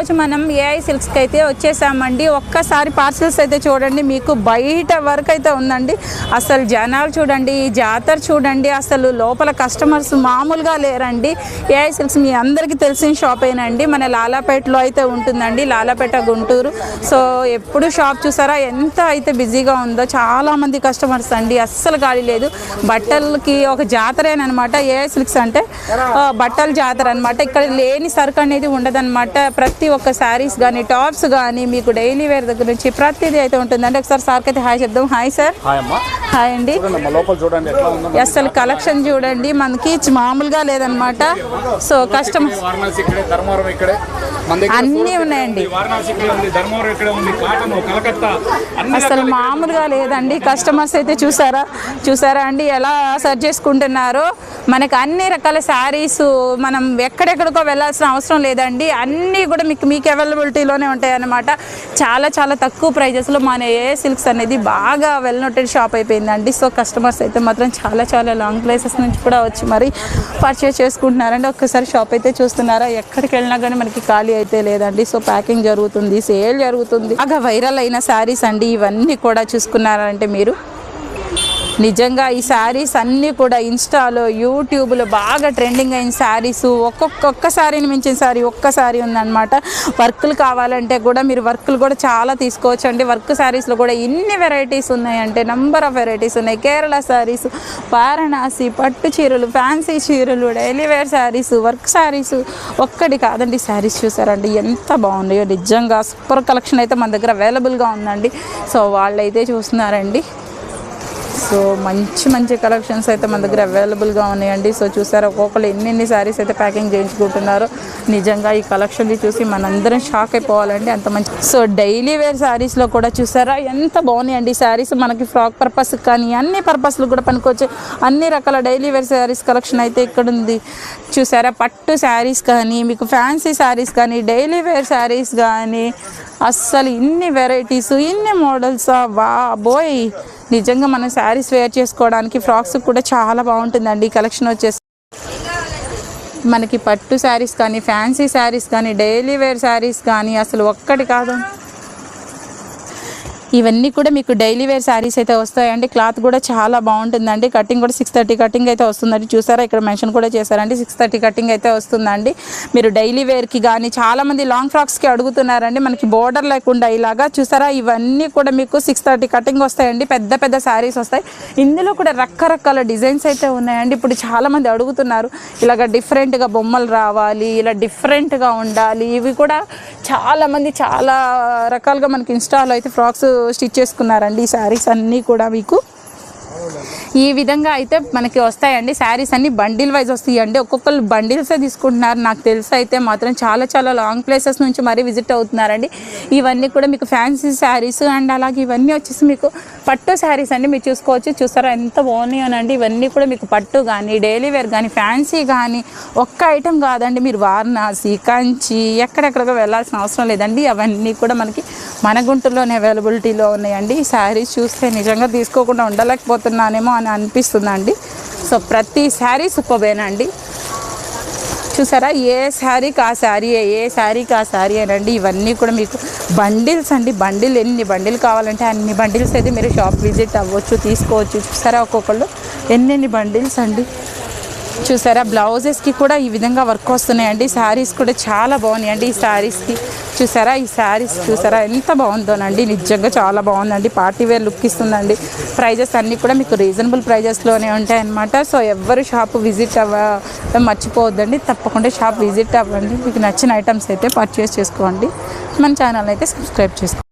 ఈరోజు మనం ఏఐ సిల్క్స్కి అయితే వచ్చేసామండి. ఒక్కసారి పార్సల్స్ అయితే చూడండి, మీకు బయట వరకు అయితే ఉందండి. అసలు జనాలు చూడండి, ఈ జాతర చూడండి, అసలు లోపల కస్టమర్స్ మామూలుగా లేరండి. ఏఐ సిల్క్స్ మీ అందరికీ తెలిసిన షాప్ ఏనండి, మన లాలాపేటలో అయితే ఉంటుందండి, లాలాపేట గుంటూరు. సో ఎప్పుడు షాప్ చూసారా ఎంత అయితే బిజీగా ఉందో, చాలామంది కస్టమర్స్ అండి, అస్సలు ఖాళీ లేదు. బట్టలకి ఒక జాతరేనమాట ఏఐ సిల్క్స్ అంటే, బట్టల జాతర అనమాట. ఇక్కడ లేని సరుకు అనేది ఉండదన్నమాట. ప్రతి ఒక్క శారీస్ కానీ టాప్స్ కానీ మీకు డైలీ వేర్ దగ్గర నుంచి ప్రతిదీ అయితే ఉంటుందండి. ఒకసారి సార్కి అయితే హాయ్ చెప్దాం. Hi sir. హాయ్ అండి. అసలు కలెక్షన్ చూడండి, మనకి మామూలుగా లేదనమాట. సో కస్టమర్స్ అన్నీ ఉన్నాయండి, అసలు మామూలుగా లేదండి. కస్టమర్స్ అయితే చూసారా అండి ఎలా సర్చ్ చేసుకుంటున్నారో. మనకు అన్ని రకాల శారీస్ మనం ఎక్కడెక్కడికో వెళ్ళాల్సిన అవసరం లేదండి, అన్నీ కూడా మీకు అవైలబిలిటీలోనే ఉంటాయి అన్నమాట. చాలా చాలా తక్కువ ప్రైజెస్లో మన ఏఐ సిల్క్స్ అనేది బాగా వెల్ నోటెడ్ షాప్ అయిపోయిందండి. సో కస్టమర్స్ అయితే మాత్రం చాలా చాలా లాంగ్ ప్లేసెస్ నుంచి కూడా వచ్చి మరి పర్చేస్ చేసుకుంటున్నారండి. ఒక్కసారి షాప్ అయితే చూస్తున్నారా, ఎక్కడికి వెళ్ళినా కానీ మనకి ఖాళీ అయితే లేదండి. సో ప్యాకింగ్ జరుగుతుంది, సేల్ జరుగుతుంది. బాగా వైరల్ అయిన శారీస్ అండి ఇవన్నీ కూడా. చూసుకున్నారంటే మీరు నిజంగా ఈ శారీస్ అన్నీ కూడా ఇన్స్టాలో యూట్యూబ్లో బాగా ట్రెండింగ్ అయిన శారీస్. ఒక్క శారీని మించిన శారీ ఒక్క శారీ ఉందన్నమాట. వర్కులు కావాలంటే కూడా మీరు వర్కులు కూడా చాలా తీసుకోవచ్చు అండి. వర్క్ శారీస్లో కూడా ఎన్ని వెరైటీస్ ఉన్నాయంటే నంబర్ ఆఫ్ వెరైటీస్ ఉన్నాయి. కేరళ శారీస్, వారణాసి పట్టు చీరలు, ఫ్యాన్సీ చీరలు, daily wear saris, work saris ఒక్కటి కాదండి. శారీస్ చూసారండి ఎంత బాగున్నాయో, నిజంగా సూపర్ కలెక్షన్ అయితే మన దగ్గర అవైలబుల్గా ఉందండి. సో వాళ్ళైతే చూస్తున్నారండి. సో మంచి కలెక్షన్స్ అయితే మన దగ్గర అవైలబుల్గా ఉన్నాయండి. సో చూసారా ఒక్కొక్కరు ఎన్ని శారీస్ అయితే ప్యాకింగ్ చేయించుకుంటున్నారో. నిజంగా ఈ కలెక్షన్ని చూసి మనందరం షాక్ అయిపోవాలండి, అంత మంచి. సో డైలీ వేర్ శారీస్లో కూడా చూసారా ఎంత బాగున్నాయండి శారీస్. మనకి ఫ్రాక్ పర్పస్ కానీ అన్ని పర్పస్లు కూడా పనికొచ్చే అన్ని రకాల డైలీ వేర్ శారీస్ కలెక్షన్ అయితే ఇక్కడ ఉంది. చూసారా పట్టు శారీస్ కానీ, మీకు ఫ్యాన్సీ శారీస్ కానీ, డైలీ వేర్ శారీస్ కానీ, అస్సలు ఇన్ని వెరైటీస్, ఇన్ని మోడల్స్. బాయ్ నిజంగా మనం శారీస్ వేర్ చేసుకోవడానికి, ఫ్రాక్స్ కూడా చాలా బాగుంటుందండి ఈ కలెక్షన్ వచ్చేసి. మనకి పట్టు శారీస్ కానీ, ఫ్యాన్సీ శారీస్ కానీ, డైలీ వేర్ శారీస్ కానీ అసలు ఒక్కటి కాదు. ఇవన్నీ కూడా మీకు డైలీ వేర్ శారీస్ అయితే వస్తాయండి. క్లాత్ కూడా చాలా బాగుంటుందండి. కటింగ్ కూడా 630 కటింగ్ అయితే వస్తుందండి. చూసారా ఇక్కడ మెన్షన్ కూడా చేశారండి, 630 కటింగ్ అయితే వస్తుందండి. మీరు డైలీ వేర్కి కానీ చాలామంది లాంగ్ ఫ్రాక్స్కి అడుగుతున్నారండి, మనకి బోర్డర్ లేకుండా ఇలాగా. చూసారా ఇవన్నీ కూడా మీకు 630 కటింగ్ వస్తాయండి. పెద్ద శారీస్ వస్తాయి. ఇందులో కూడా రకరకాల డిజైన్స్ అయితే ఉన్నాయండి. ఇప్పుడు చాలామంది అడుగుతున్నారు ఇలాగ డిఫరెంట్గా బొమ్మలు రావాలి, ఇలా డిఫరెంట్గా ఉండాలి. ఇవి కూడా చాలామంది చాలా రకాలుగా మనకి ఇన్స్టాలో అయితే ఫ్రాక్స్ స్టిచ్ చేసుకున్నారండి. ఈ శారీస్ అన్నీ కూడా మీకు ఈ విధంగా అయితే మనకి వస్తాయండి. శారీస్ అన్ని బండిల్ వైజ్ వస్తాయండి. ఒక్కొక్కరు బండిల్సే తీసుకుంటున్నారు. నాకు తెలిసి అయితే మాత్రం చాలా లాంగ్ ప్లేసెస్ నుంచి మరీ విజిట్ అవుతున్నారండి. ఇవన్నీ కూడా మీకు ఫ్యాన్సీ శారీస్ అండ్ అలాగే ఇవన్నీ వచ్చేసి మీకు పట్టు శారీస్ అండి. మీరు చూసుకోవచ్చు. చూసారా ఎంత బాగున్నాయనండి. ఇవన్నీ కూడా మీకు పట్టు కానీ, డైలీ వేర్ కానీ, ఫ్యాన్సీ కానీ ఒక్క ఐటెం కాదండి. మీరు వారణాసి, కంచి ఎక్కడెక్కడికో వెళ్ళాల్సిన అవసరం లేదండి. అవన్నీ కూడా మనకి మన గుంటూరులోనే అవైలబిలిటీలో ఉన్నాయండి. ఈ శారీస్ చూస్తే నిజంగా తీసుకోకుండా ఉండలేకపోతున్నానేమో అని అనిపిస్తుందండి. సో ప్రతి శారీ సూపర్బేనండి. చూసారా ఏ శారీకి ఆ శారీ, ఏ శారీకి ఆ శారీ అనండి. ఇవన్నీ కూడా మీకు బండిల్స్ అండి. ఎన్ని బండిల్ కావాలంటే అన్ని బండిల్స్ అయితే మీరు షాప్ విజిట్ అవ్వచ్చు, తీసుకోవచ్చు. చూసారా ఒక్కొక్కళ్ళు ఎన్ని బండిల్స్ అండి. చూసారా బ్లౌజెస్కి కూడా ఈ విధంగా వర్క్ వస్తున్నాయండి. శారీస్ కూడా చాలా బాగున్నాయండి. ఈ శారీస్కి చూసారా, ఈ శారీస్ చూసారా ఎంత బాగుందోనండి. నిజంగా చాలా బాగుందండి. పార్టీ వేర్ లుక్ ఇస్తుందండి. ప్రైజెస్ అన్నీ కూడా మీకు రీజనబుల్ ప్రైజెస్లోనే ఉంటాయన్నమాట. సో ఎవరు షాప్ విజిట్ మర్చిపోవద్దండి. తప్పకుండా షాప్ విజిట్ అవ్వండి. మీకు నచ్చిన ఐటమ్స్ అయితే పర్చేస్ చేసుకోండి. మన ఛానల్ అయితే సబ్స్క్రైబ్ చేసుకోండి.